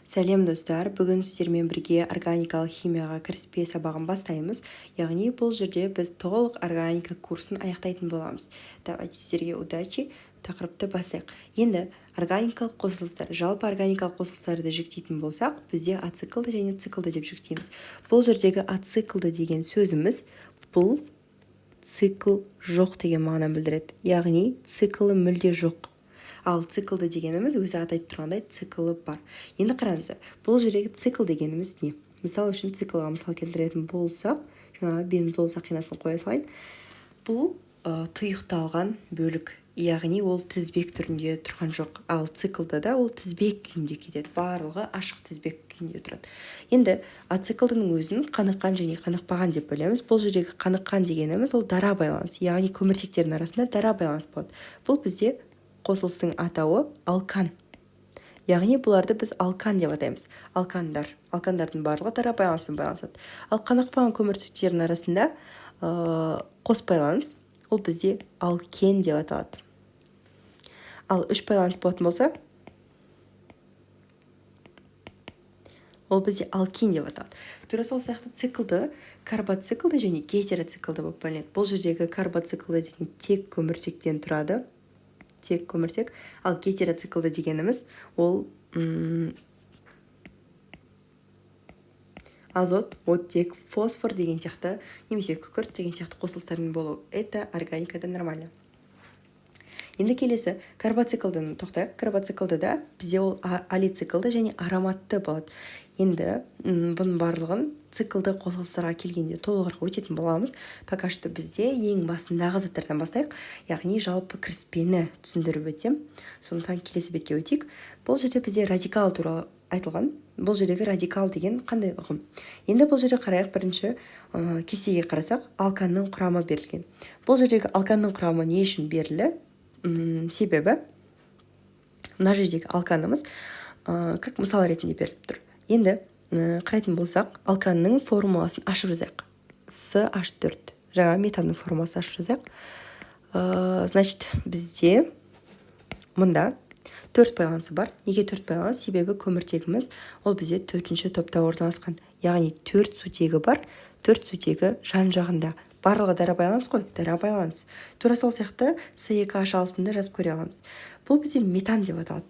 Сәлем достар, бүгін сіздермен бірге органикалық химияға кіріспе сабағын бастаймыз. Яғни бұл жерде біз толық органика курсын аяқтайтын боламыз. Давайте сіздерге удачи, тақырыпты бастайық. Енді органикалық қосылыстар, жалпы органикалық қосылыстарды жіктейтін болсақ, бізде ациклды және циклды деп жіктейміз. Бұл жердегі ациклды деген сөзіміз бұл цикл жоқ деген мағына білдіреді. Яғни циклы мүлде жоқ. Ал циклды дегеніміз өзі атайтып тұрғандай циклы бар. Енді қараңыздар, бұл жердегі цикл дегеніміз не? Мысалы үшін циклға мысал келтіретін болсақ, жаңағы бензол сақинасын қоя салайын. Бұл тұйықталған бөлік, яғни ол тізбек түрінде тұрған жоқ. Ал циклда да ол тізбек күйінде кетеді. Барлығы ашық тізбек күйінде тұрады. Енді ациклдың өзін қаныққан және қанықпаған деп бөлеміз. Бұл жердегі қаныққан дегеніміз ол дара байланыс, яғни көміртектердің арасында дара байланыс болады. Бұл бізде қосылыстың атауы алкан. Яғни бұларды біз алкан деп атаймыз. Алкандардың барлығы дара байланыспен байланысады. Ал қанықпаған көміртектердің арасында қос байланыс, ол бізде алкен деп аталады. Ал үш байланыс болатын болса, ол бізде алкин деп аталады. Тура сол сияқты циклды карбоциклды және гетероциклды болып бөлінеді. Бұл жердегі карбоциклды деген тек көміртектен тұрады. Тек көміртек, ал гетероциклды дегеніміз ол азот, оттек, фосфор деген сияқты, немесе күкірт деген сияқты қосылыстардың болуы. Это органикада нормально. Енді келесі карбоциклдың тоқтайық. Карбоциклды да бізде ол алициклды және ароматты болады. Енді бұның барлығын циклды қосылыстарға келгенде толығырақ өтетін боламыз. Пока что бізде ең басындағы заттардан бастайық, яғни жалпы кіріспені түсіндіріп өтем. Сондықтан келесі бетке өтейік. Бұл жерде бізде радикал туралы айтылған. Бұл жердегі радикал деген қандай ұғым? Енді бұл жерде қарайық, бірінші кестеге қарасақ, алканның құрамы берілген. Бұл жердегі алканның құрамы не үшін берілді? Себебі мына жердегі алканымыз как мысал ретінде беріліп тұр. Енді қарайтын болсақ, алканның формуласын ашып жазайық. CH4. Жаңа метанның формуласын ашып жазайық. Значит, бізде мұнда 4 байланысы бар. Неге 4 байланыс? Себебі көміртегіміз ол бізде 4-ші топта орналасқан. Яғни 4 сутегі бар, 4 сутегі жан-жағында. Барлығы дара байланыс қой, дара байланыс. Тура сол сияқты C2H6-ны жазып көре аламыз. Бұл бізде метан деп аталады.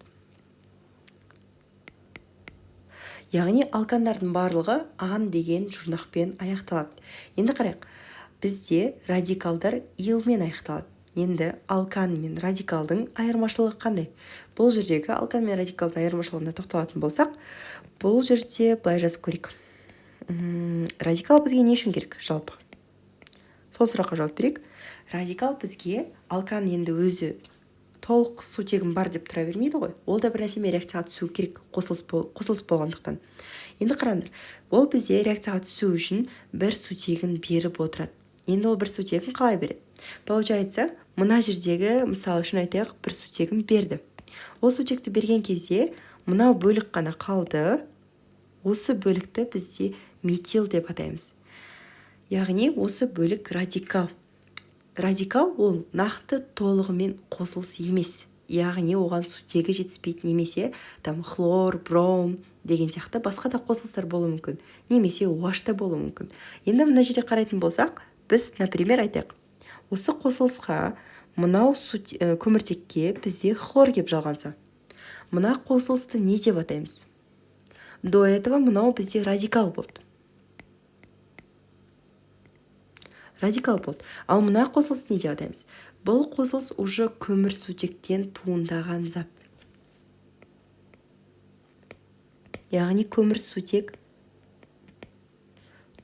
Яғни алкандардың барлығы ан деген жұрнақпен аяқталады. Енді қарайық, бізде радикалдар илмен аяқталады. Енді алкан мен радикалдың айырмашылығы қандай? Бұл жердегі алкан мен радикалдың айырмашылығына тоқталатын болсақ, бұл жерде былай жазып көрейік. Радикал бізге не үшін керек жалпы? Сол сұраққа жауап берейік. Радикал бізге алкан енді өзі толық сутегім бар деп тұра бермейді ғой. Ол да бір нәрсемен реакцияға түсу керек, қосылыс болғандықтан. Енді қараңдар, ол бізде реакцияға түсу үшін бір сутегін беріп отырады. Енді ол бір сутегін қалай береді? Получается, мына жердегі мысал үшін айтайық, бір сутегін берді. Ол сутекті берген кезде мынау бөлік қана қалды. Осы бөлікті бізде метил деп атаймыз. Яғни осы бөлік радикал. Радикал ол нақты толығымен қосылыс емес. Яғни оған сутегі жетіспейді, немесе хлор, бром деген сияқты басқа да қосылыстар болуы мүмкін. Немесе OH та болуы мүмкін. Енді мына жерде қарайтын болсақ, біз, например, айтайық. Осы қосылысқа мынау көміртекке бізде хлор кеп жалғанса. Мына қосылысты не деп атаймыз? До этого мынау бізде радикал болды. Радикал болды. Ал мына қосылыс не деп атаймыз? Бұл қосылыс уже көмірсутектен туындаған зат. Яғни көмірсутек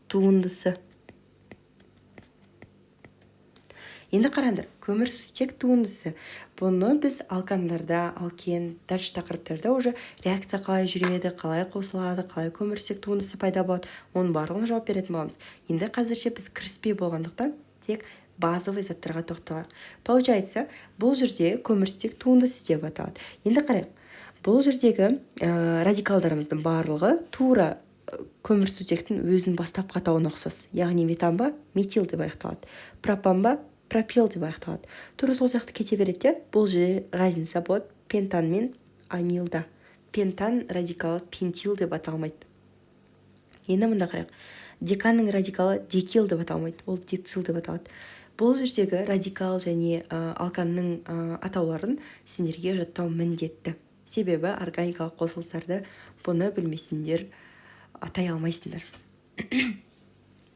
туындысы. Енді қараңдар, көмірсутек туындысы. Бұны біз алкандарда, алкен, дальше тақырыптарда уже реакция қалай жүреді, қалай қосылады, қалай көмірсутек туындысы пайда болады, оның барлығына жауап беретін боламыз. Енді қазірше біз кіріспе болғандықтан тек базовый заттарға тоқталайық. Получается, бұл жерде көмірсутек туындысы деп аталады. Енді қарайық, бұл жердегі радикалдарымыздың барлығы тура көмірсутектің өзін бастапқы атауына ұқсас. Яғни метан ба, метил деп аяқталады. Пропан ба, пропил деп аяқталады. Тура сол сияқты кете береді. Бұл жерде разница болады пентан мен амилда. пентан радикалы пентил деп аталмайды. Енді мында қарайық. Деканның радикалы декил деп аталмайды, ол децил деп аталады. Бұл жердегі радикал және алканның атауларын сендерге жаттау міндетті. Себебі органикалық қосылыстарды бұны білмесеңдер атай алмайсыңдар.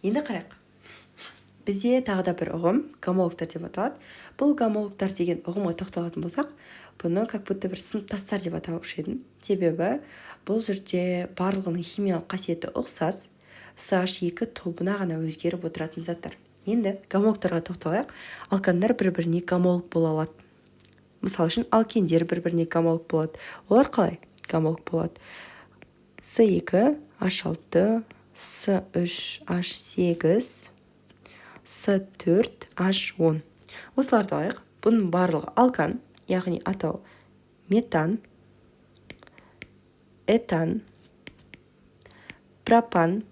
Енді қарайық. Бізде тағы да бір ұғым гомологтар деп аталады. Бұл гомологтар деген ұғымға тоқталатын болсақ, бұны как будто бір сыныптастар деп атаушы едім. Себебі бұл жерде барлығының химиялық қасиеті ұқсас, CH2 тобына ғана өзгеріп отыратын заттар. Енді гомологтарға тоқталайық. Алкандар бір-біріне гомолог бола алады. Мысалы үшін алкендер бір-біріне гомолог болады. Олар қалай гомолог болады? С2, H6, С3, H8, С4, H10. Осыларды алайық. Бұның барлығы алкан, яғни атау метан, этан, пропан,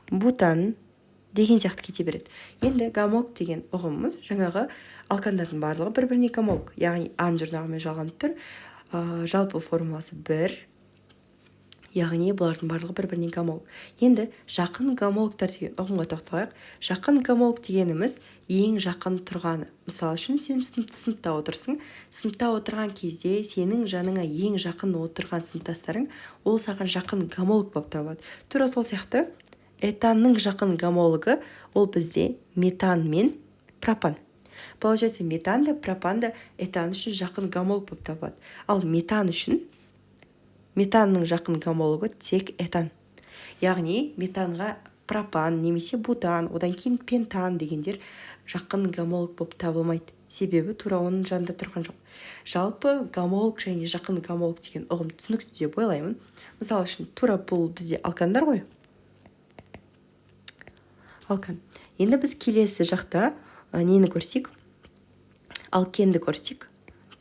бутан деген сияқты кете береді. Енді гомолог деген ұғымымыз жаңағы алкандардың барлығы бір-біріне гомолог, яғни ан жұрнағымен жалғанып тұр. Жалпы формуласы 1, яғни бұлардың барлығы бір-біріне гомолог. Енді жақын гомологтар деген ұғымға тоқталайық. Жақын гомолог дегеніміз ең жақын тұрғаны. Мысалы үшін сен сыныпта отырсың. Сыныпта отырған кезде сенің жаныңа ең жақын отырған сыныптастарың ол саған жақын гомолог болып табылады. Тура сол сияқты этанның жақын гомологы ол бізде метан мен пропан. Получается, метан да пропан да этан үшін жақын гомолог болып табылады. Ал метан үшін метанның жақын гомологы тек этан. Яғни метанға пропан немесе бутан, одан кейін пентан дегендер жақын гомолог болып табылмайды. Себебі тура оның жанында тұрған жоқ. Жалпы гомолог және жақын гомолог деген ұғым түсінікті деп ойлаймын. Мысалы үшін тура бұл бізде алкандар ғой. Алкан. Енді біз келесі жақта нені көрсек? Алкенді көрсек.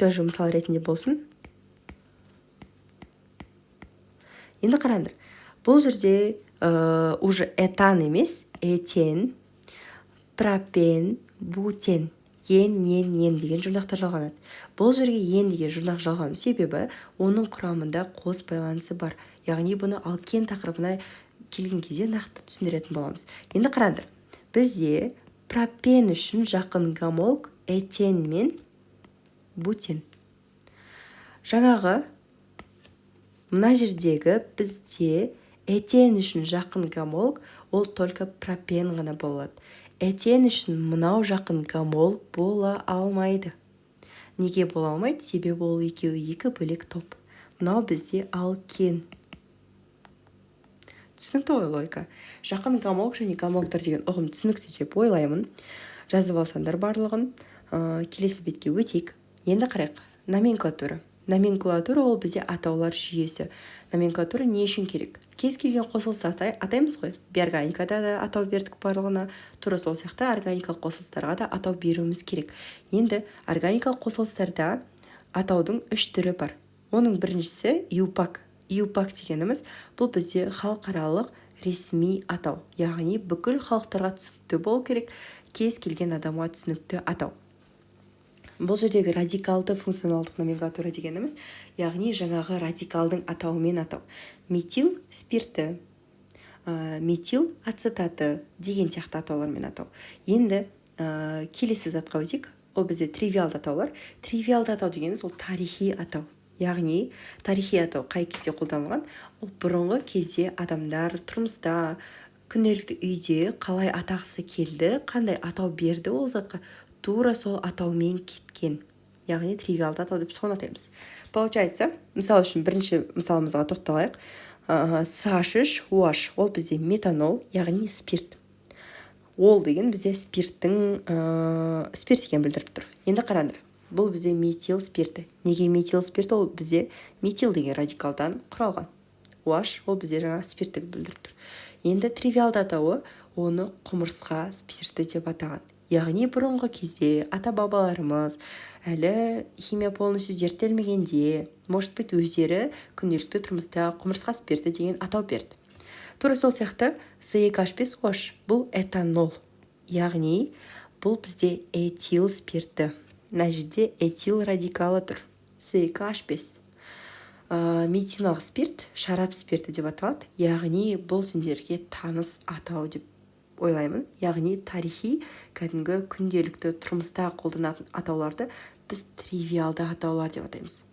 Тоже мысал ретінде болсын. Енді қараңдар. Бұл жерде уже этан емес, этен, пропен, бутен, ен деген жұрнақтар жалғанады. Бұл жерге ен деген жұрнақ жалғану себебі оның құрамында қос байланысы бар. Яғни бұны алкен тақырыбына келген кезде нақты түсіндіретін боламыз. Енді қараңдар. Бізде пропен үшін жақын гомолог этен мен бутен. Жаңағы мына жердегі бізде этен үшін жақын гомолог ол только пропен ғана болады. Этен үшін мынау жақын гомолог бола алмайды. Неге бола алмайды? Себебі ол екеуі екі бөлек топ. Мынау бізде алкен. Түсінікті ғой логика. Жақын гомолог және гомологтар деген ұғым түсінікті деп ойлаймын. Жазып алсаңдар барлығын. Келесі бетке өтейік. Енді қарайық. Номенклатура. Номенклатура ол бізде атаулар жүйесі. Номенклатура не үшін керек? Кез келген қосылысты атаймыз ғой. Биорганикада да атау бердік барлығына. Тура сол сияқты органикалық қосылыстарға да атау беруіміз керек. Енді органикалық қосылыстарда атаудың 3 түрі бар. Оның біріншісі EUPAC. EUPAC дегеніміз бұл бізде халықаралық ресми атау. Яғни бүкіл халықтарға түсінікті болу керек, кез келген адамға түсінікті атау. Бұл жердегі радикалды функционалдық номенклатура дегеніміз, яғни жаңағы радикалдың атауымен атау. Метил спирті, метил ацетаты деген сияқты атаулармен атау. Енді келесі затқа өтейік. Ол бізде тривиалды атаулар. Тривиалды атау дегеніміз ол тарихи атау. Яғни тарихи атау қай кезде қолданылған? Ол бұрынғы кезде адамдар тұрмыста, күнделікті үйде қалай атағысы келді, қандай атау берді ол затқа, тура сол атаумен кеткен. Яғни тривиалды атау деп соны атаймыз. Получается, мысал үшін бірінші мысалымызға тоқталайық. CH3OH ол бізде метанол, яғни спирт. Ол деген бізде спирттің спирт екенін білдіріп тұр. Енді қараңдар. Бұл бізде метил спирті. Неге метил спирті? Ол бізде метил деген радикалдан құралған. OH ол бізде жаңа спирттік білдіріп тұр. Енді тривиалды атауы оны құмырсқа спирті деп атаған. Яғни бұрынғы кезде ата-бабаларымыз әлі химия полностью зерттелмегенде, может быть, өздері күнделікті тұрмыста құмырсқа спирті деген атау берді. Тура сол сияқты C2H5OH бұл этанол. Яғни бұл бізде этил спирті. Мына жерде этил радикалы тұр. C2H5. медициналық спирт шарап спирті деп аталады. Яғни бұл сендерге таныс атау деп ойлаймын. Яғни тарихи кәдімгі күнделікті тұрмыста қолданатын атауларды біз тривиалды атаулар деп атаймыз.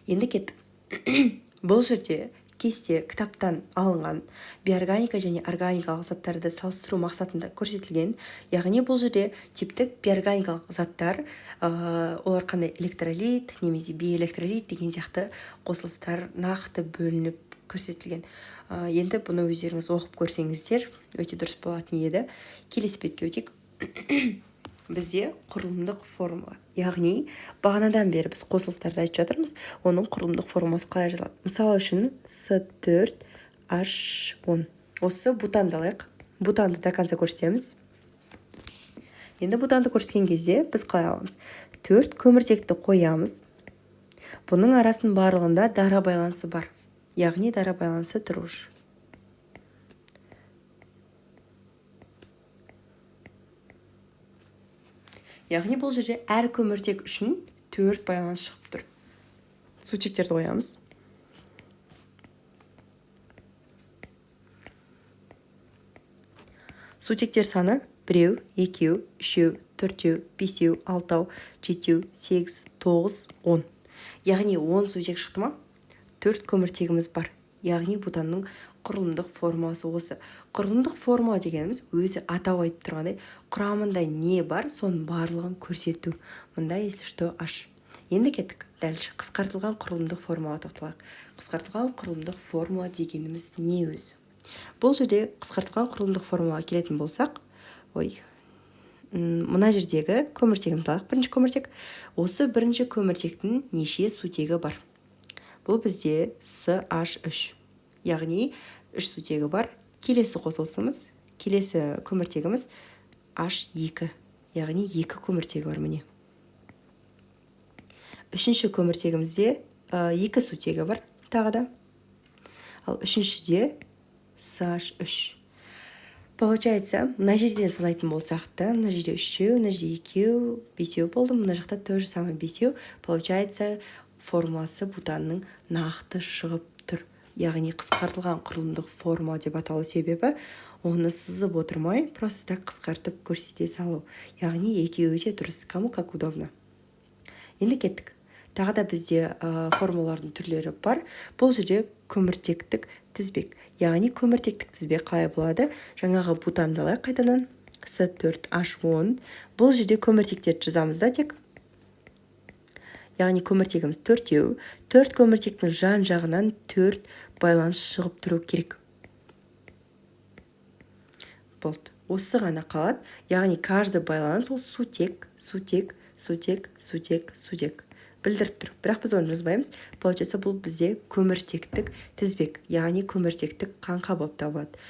Енді кеттік. Бұл жерде кесте кітаптан алынған биорганика және органикалық заттарды салыстыру мақсатында көрсетілген. Яғни бұл жерде типтік биорганикалық заттар, олар қандай электролит немесе биоэлектролит деген сияқты қосылыстар нақты бөлініп көрсетілген. Енді бұны өздеріңіз оқып көрсеңіздер өте дұрыс болатын еді. Келесі бетке өтейік. Бізде құрылымдық формула. Яғни бағанадан бері біз қосылыстарды айтып жатырмыз. Оның құрылымдық формуласы қалай жазылады? Мысалы үшін С4H10. Осы бутанды алайық. Бутанды до конца көрсетеміз. Енді бутанды көрсеткен кезде біз қалай аламыз? 4 көміртекті қоямыз. Бұның арасының барлығында дара байланысы бар. Яғни дара байланысы тұруш. Яғни бұл жерде әр көміртек үшін 4 байланыс шығып тұр. Сутектерді қоямыз. Сутектер саны 1, 2, 3, 4, 5, 6, 7, 8, 9, 10. Яғни 10 сутек шықты ма? 4 көміртегіміз бар. Яғни бутанның құрылымдық формуласы осы. Құрылымдық формула дегеніміз өзі атау айтып тұрғандай құрамында не бар, соның барлығын көрсету. Мұнда если что H. Енді кеттік. Дәлше қысқартылған құрылымдық формула тоқталайық. Қысқартылған құрылымдық формула дегеніміз не өзі? Бұл жерде қысқартылған құрылымдық формулаға келетін болсақ, мына жердегі көміртегімізді алайық. Бірінші көміртек. Осы бірінші көміртектің неше сутегі бар? Бұл бізде CH3. Яғни 3 сутегі бар. Келесі қосылысымыз, келесі көміртегіміз H2. Яғни 2 көміртегі бар міне. Үшінші көміртегімізде 2 сутегі бар тағы да. Ал үшіншіде CH3. Получается, мына жерден санайтын болсақ та, мына жерде 3, мына жерде 2, 5 болды. Мына жақта то же самое 5. Получается, формуласы бутанның нақты шығып тұр. Яғни қысқартылған құрылымдық формула деп аталу себебі оны сызып отырмай, просто так қысқартып көрсете салу. Яғни екеуі де дұрыс, кому как удобно. Енді кеттік. Тағы да бізде формулалардың түрлері бар. Бұл жерде көміртектік тізбек. Яғни көміртектік тізбек қалай болады? Жаңағы бутанды алайық қайтадан. С4H10. Бұл жерде көміртектерді жазамыз да тек. Яғни көміртегіміз 4-еу. 4 көміртектің жан-жағынан 4 байланыс шығып тұру керек. Болды. Осы ғана қалады. Яғни каждый байланыс ол сутек білдіріп тұр. Бірақ біз оны жазбаймыз. Получается, бұл бізде көміртектік тізбек. Яғни көміртектік қаңқа болып табылады.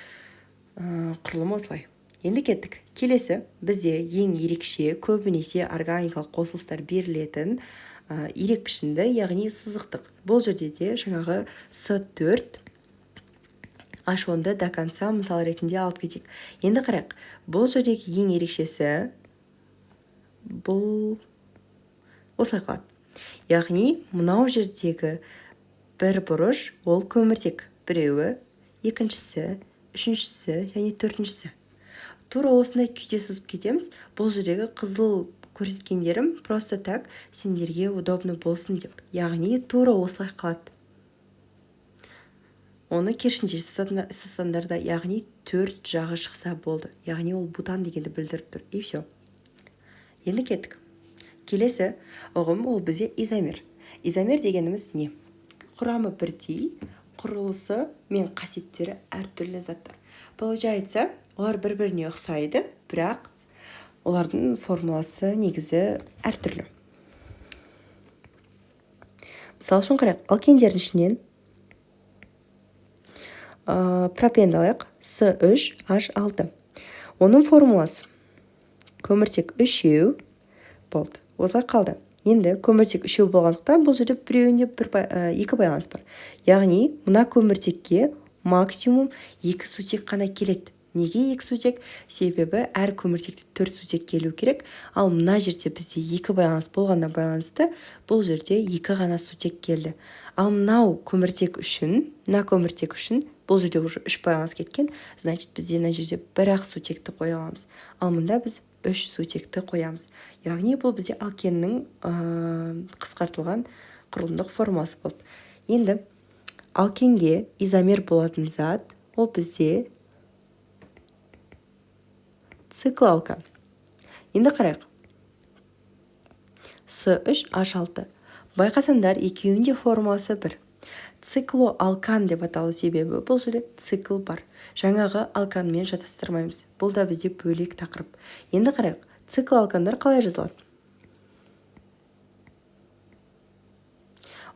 Құрылымы осылай. Енді кеттік. Келесі бізде ең ерекше көбінесе органикалық қосылыстар берілетін ирек пішінді, яғни сызықтық. Бұл жерде де жаңағы С4 H10-ды до конца мысал ретінде алып кетейік. Енді қарайық. Бұл жердегі ең ерекшесі бұл осылай қалады. Яғни мынау жердегі бір бұрыш ол көміртек. Біреуі, екіншісі, үшіншісі және төртіншісі. Тура осындай күйде сызып кетеміз. Бұл жердегі қызыл көрсеткендерім просто так сендерге удобно болсын деп. Яғни тура осылай қалады. Оны керісінше сызсаңдарда, яғни 4 жағы шықса болды. Яғни ол бутан дегенді білдіріп тұр. И все. Енді кеттік. Келесі ұғым ол бізде изомер. Изомер дегеніміз не? Құрамы бірдей, құрылысы мен қасиеттері әртүрлі заттар. Получается, олар бір-біріне ұқсайды, бірақ олардың формуласы негізі әртүрлі. Мысалы үшін қарайық, алкендердің ішінен пропенді алайық, С3H6. Оның формуласы көміртек 3 болды. Осылай қалды. Енді көміртек 3 болғандықтан бұл жерде біреуінде 2 байланыс бар. Яғни, мына көміртекке максимум 2 сутек қана келеді. Неге 2 сутек? Себебі әр көміртекте 4 сутек келу керек. Ал мына жерде бізде 2 байланыс болғанына байланысты бұл жерде 2 ғана сутек келді. Ал мына көміртек үшін бұл жерде уже 3 байланыс кеткен. Значит, бізде мына жерде 1-ақ сутекті қоя аламыз. Ал мұнда біз 3 сутекті қоямыз. Яғни бұл бізде алкеннің қысқартылған құрылымдық формасы болды. Енді алкенге изомер болатын зат ол бізде цикл алкан. Енді қарайық. С3H6. Байқасаңдар, екеуінде формасы бір. Циклоалкан деп аталу себебі бұл жерде цикл бар. Жаңағы алканмен шатастырмаймыз. Бұл да бізде бөлек тақырып. Енді қарайық. Цикл алкандар қалай жазылады?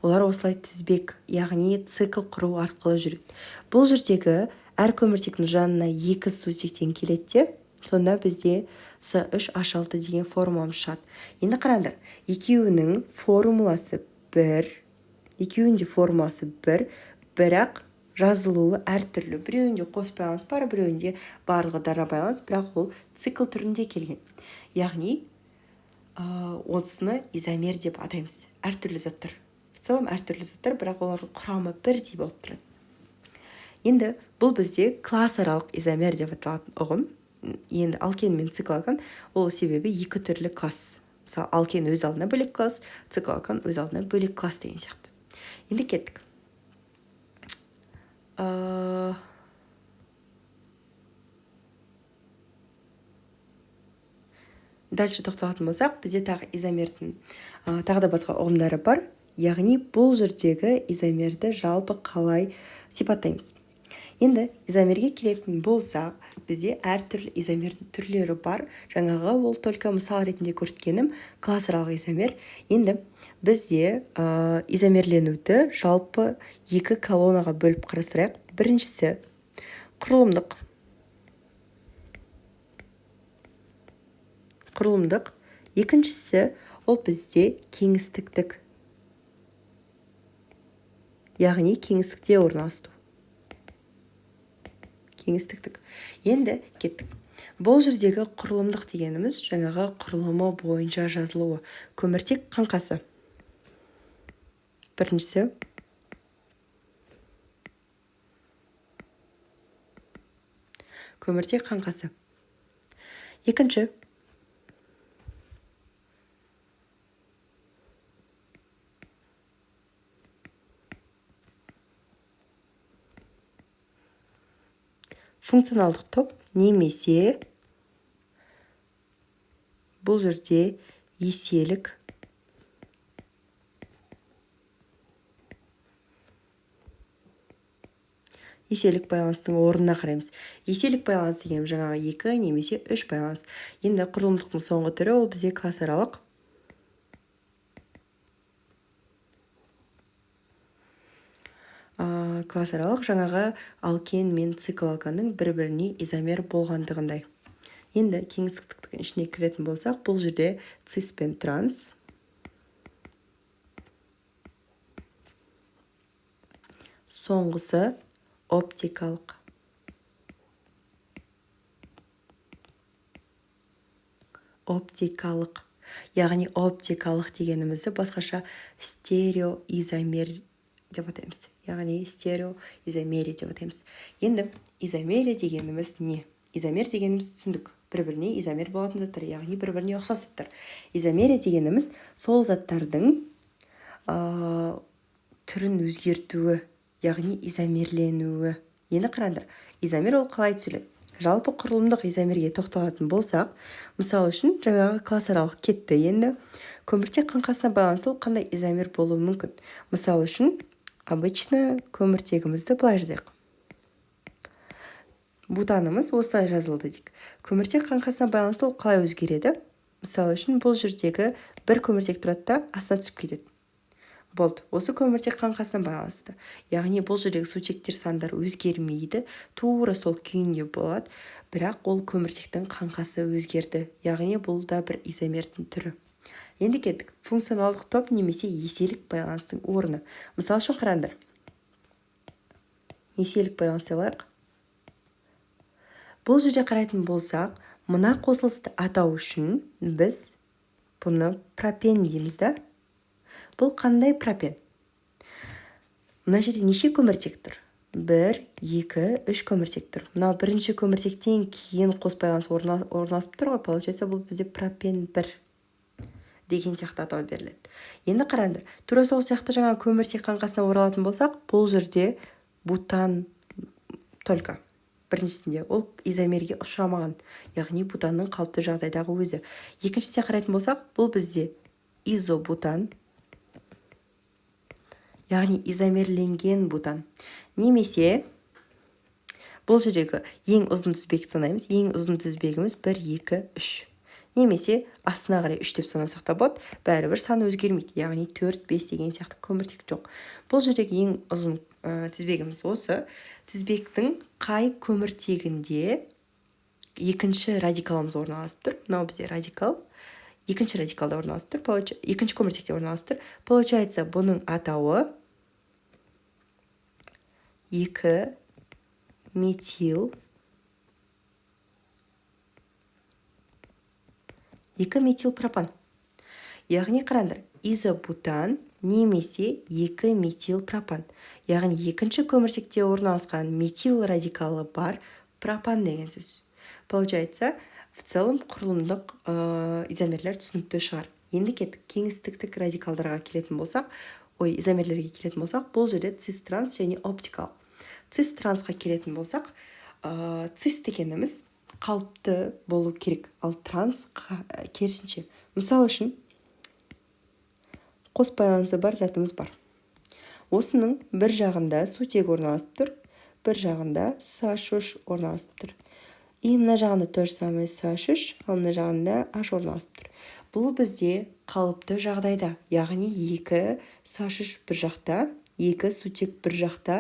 Олар осылай тізбек, яғни цикл құру арқылы жүреді. Бұл жердегі әр көміртектің жанына 2 сутектен келеді. Сонда бізде С3H6 деген формуламыз шығады. Енді қараңдар, екеуінің формуласы бір, бірақ жазылуы әртүрлі. Біреуінде қос байланыс бар, біреуінде барлығы дара байланыс, бірақ ол цикл түрінде келген. Яғни, осыны изомер деп атаймыз. Әртүрлі заттар. В целом әртүрлі заттар, бірақ олардың құрамы бірдей болып тұрады. Енді бұл бізде классаралық изомер деп аталатын ұғым. Енді алкен мен цикл алкан ол себебі 2 түрлі класс. Мысалы, алкен өз алдына бөлек класс, цикл алкан өз алдына бөлек класс деген сияқты. Енді кеттік. Дальше тоқталатын болсақ, бізде тағы изомердің тағы да басқа ұғымдары бар. Яғни бұл жердегі изомерді жалпы қалай сипаттаймыз. Енді изомерге келетін болсақ, бізде әртүрлі изомердің түрлері бар. Жаңағы ол только мысал ретінде көрсеткенім классаралық изомер. Енді бізде изомерленуді жалпы 2 колоннаға бөліп қарастырайық. Біріншісі құрылымдық. Екіншісі ол бізде кеңістіктік. Яғни кеңістікте орналасу. Кеңістіктік. Енді кеттік. Бұл жердегі құрылымдық дегеніміз жаңағы құрылымы бойынша жазылуы. Көміртек қаңқасы. Біріншісі. Көміртек қаңқасы. Екінші. Функционалдық топ немесе бұл жерде еселік байланыстың орнына қараймыз. Еселік байланыс деген жаңағы 2 немесе 3 байланыс. Енді құрылымдықтың соңғы түрі ол бізде классаралық. Классаралық жаңағы алкен мен цикл алканның бір-біріне изомер болғандығындай. Енді кеңістіктің ішіне кіретін болсақ, бұл жерде цис пен транс. Соңғысы оптикалық. Яғни оптикалық дегенімізді басқаша стереоизомер деп атаймыз. Яғни стереоизомерия деп атаймыз. Енді изомерия дегеніміз не? Изомер дегеніміз түсіндік. Бір-біріне изомер болатын заттар, яғни бір-біріне ұқсас заттар. Изомерия дегеніміз сол заттардың түрін өзгертуі, яғни изомерленуі. Енді қараңдар, изомер ол қалай түзіледі? Жалпы құрылымдық изомерге тоқталатын болсақ, мысал үшін жаңағы классаралық кетті. Енді көміртек қаңқасына байланысты ол қандай изомер болуы мүмкін? Мысал үшін обычно көміртегімізді былай жазайық. Бутанымыз осылай жазылды дейік. Көміртек қаңқасына байланысты ол қалай өзгереді? Мысал үшін бұл жердегі бір көміртек тұрады да астына түсіп кетеді. Болды. Осы көміртек қаңқасына байланысты. Яғни бұл жердегі сутектер сандар өзгермейді, тура сол күйінде болады, бірақ ол көміртектің қаңқасы өзгерді. Яғни бұл да бір изомердің түрі. Енді кеттік. Функционалдық топ немесе еселік байланыстың орны. Мысал үшін қараңдар. Еселік байланыс алайық. Бұл жерде қарайтын болсақ, мына қосылысты атау үшін біз бұны пропен дейміз да. Бұл қандай пропен? Мына жерде неше көміртек тұр? 1, 2, 3 көміртек тұр. Мынау бірінші көміртектен кейін қос байланыс орналасып тұр ғой. Получается, бұл бізде пропен 1 деген сияқты атау беріледі. Енді қараңдар, тура сол сияқты жаңа көміртек қаңқасына оралатын болсақ, бұл жерде бутан только біріншісінде ол изомерге ұшырамаған, яғни бутанның қалыпты жағдайдағы өзі. Екіншісіне қарайтын болсақ, бұл бізде изобутан, яғни изомерленген бутан. Немесе бұл жердегі ең ұзын тізбекті санаймыз. Ең ұзын тізбегіміз 1, 2, 3. Немесе астына қарай 3 деп санасақ та болады, бәрібір сан өзгермейді. Яғни 4, 5 деген сияқты көміртек жоқ. Бұл жердегі ең ұзын тізбегіміз осы. Тізбектің қай көміртегінде екінші радикалымыз орналасып тұр. Мынау бізде радикал. Екінші радикалда орналасып тұр. Екінші көміртекте орналасып тұр. Получается, бұның атауы 2 метил 2 метилпропан. Яғни қараңдар, изобутан немесе 2 метилпропан. Яғни екінші көміртекте орналасқан метил радикалы бар пропан деген сөз. Получается, в целом құрылымдық изомерлер түсінікті шығар. Енді кеттік кеңістіктік радикалдарға келетін болсақ, изомерлерге келетін болсақ, бұл жерде цис-транс және оптикал. Цис-трансқа келетін болсақ, цис дегеніміз қалыпты болу керек, ал транс керісінше. Мысал үшін, қос байланысы бар затымыз бар. Осының бір жағында сутек орналасып тұр, бір жағында SH3 орналасып тұр. И мына жағында то же самое SH3, ал мына жағында H орналасып тұр. Бұл бізде қалыпты жағдайда, яғни 2 SH3 бір жақта, 2 сутек бір жақта,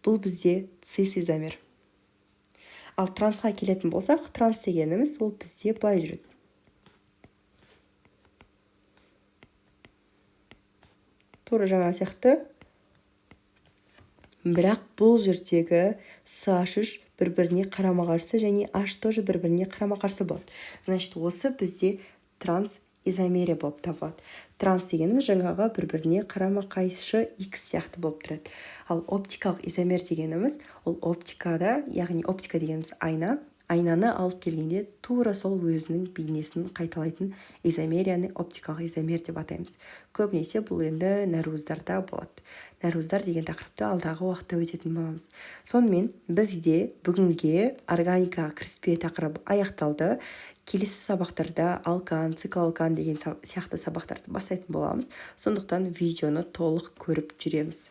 бұл бізде цис изомер. Ал трансқа келетін болсақ, транс дегеніміз ол бізде былай жүреді. Тура жаңа сияқты. Бірақ бұл жердегі SH3 бір-біріне қарама-қарсы және H тоже бір-біріне қарама-қарсы болады. Значит, осы бізде транс изомерия болып табылады. Транс дегеніміз жаңағы бір-біріне қарама-қайшы X сияқты болып тұрады. Ал оптикалық изомер дегеніміз ол оптикада, яғни оптика дегеніміз айна, айнаны алып келгенде тура сол өзінің бейнесін қайталайтын изомерияны оптикалық изомер деп атаймыз. Көбінесе бұл енді нәруыздарда болады. Нәруыздар деген тақырыпты алдағы уақытта өтетін боламыз. Сонымен бізде бүгінге органикаға кіріспе тақырыбы аяқталды. Келесі сабақтарда алкан, циклалкан деген сияқты сабақтарды бастайтын боламыз. Сондықтан видеоны толық көріп жүреміз.